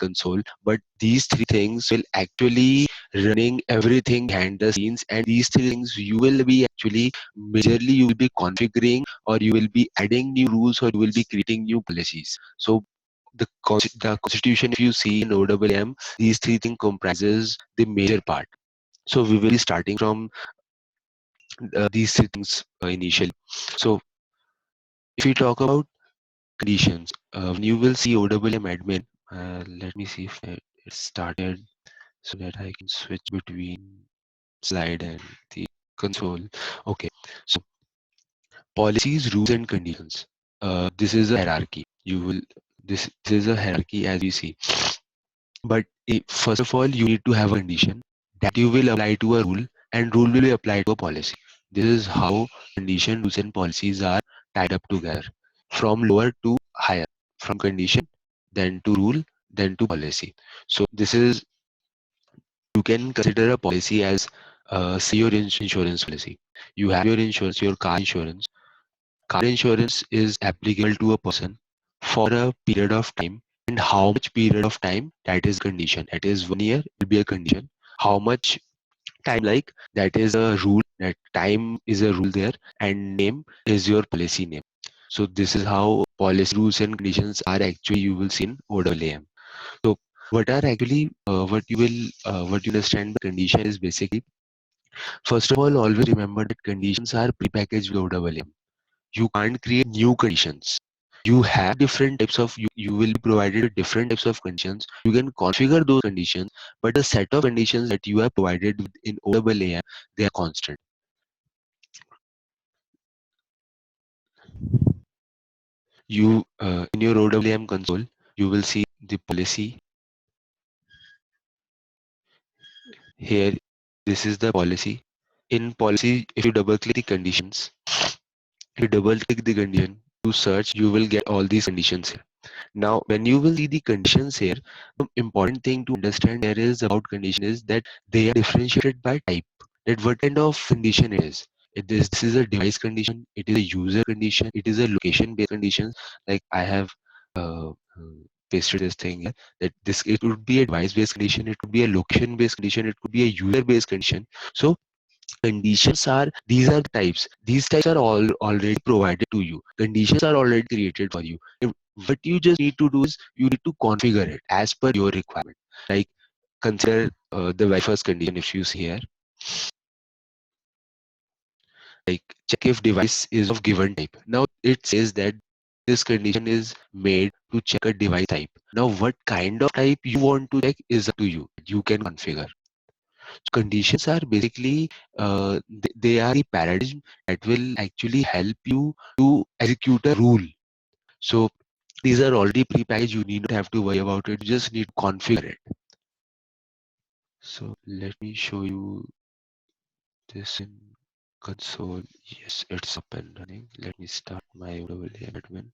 console, but these three things will actually running everything behind the scenes, and these three things you will be actually majorly you will be configuring, or you will be adding new rules, or you will be creating new policies. So the constitution, if you see in OWM, these three things comprises the major part. So we will be starting from these three things initially. So if we talk about conditions, when you will see OWM admin, let me see if it started so that I can switch between slide and the console. Okay, so policies, rules, and conditions. This is a hierarchy. This is a hierarchy as we see. But first of all, you need to have a condition that you will apply to a rule, and rule will be applied to a policy. This is how condition, rules, and policies are tied up together, from lower to higher, from condition, then to rule, then to policy. So this is, you can consider a policy as say your insurance policy. You have your insurance, your car insurance. Car insurance is applicable to a person for a period of time, and how much period of time, that is condition. That is 1 year will be a condition. How much time, like, that is a rule. That time is a rule there, and name is your policy name. So this is how policy, rules, and conditions are actually you will see in OWM. So what are actually what you understand by condition is basically, first of all, always remember that conditions are prepackaged with OWM. You can't create new conditions. You have different types of, you will be provided with different types of conditions. You can configure those conditions, but the set of conditions that you are provided with in OWM, they are constant. You in your OWM console, you will see the policy here. This is the policy. In policy, if you double click the conditions, you double click the condition to search, you will get all these conditions here. Now, when you will see the conditions here, the important thing to understand here is about condition is that they are differentiated by type. That what kind of condition it is. This is a device condition. It is a user condition. It is a location-based condition. Like I have pasted this thing here, that this, it would be a device-based condition. It could be a location-based condition. It could be a user-based condition. So conditions are, these are the types. These types are all already provided to you. Conditions are already created for you. What you just need to do is you need to configure it as per your requirement. Like consider the very first condition, if you see here, like check if device is of given type. Now it says that this condition is made to check a device type. Now what kind of type you want to check is up to you. You can configure. Conditions are basically they are the paradigm that will actually help you to execute a rule. So these are already pre-packaged. You need not have to worry about it. You just need to configure it. So let me show you this in console. Yes, it's up and running. Let me start my OWM admin.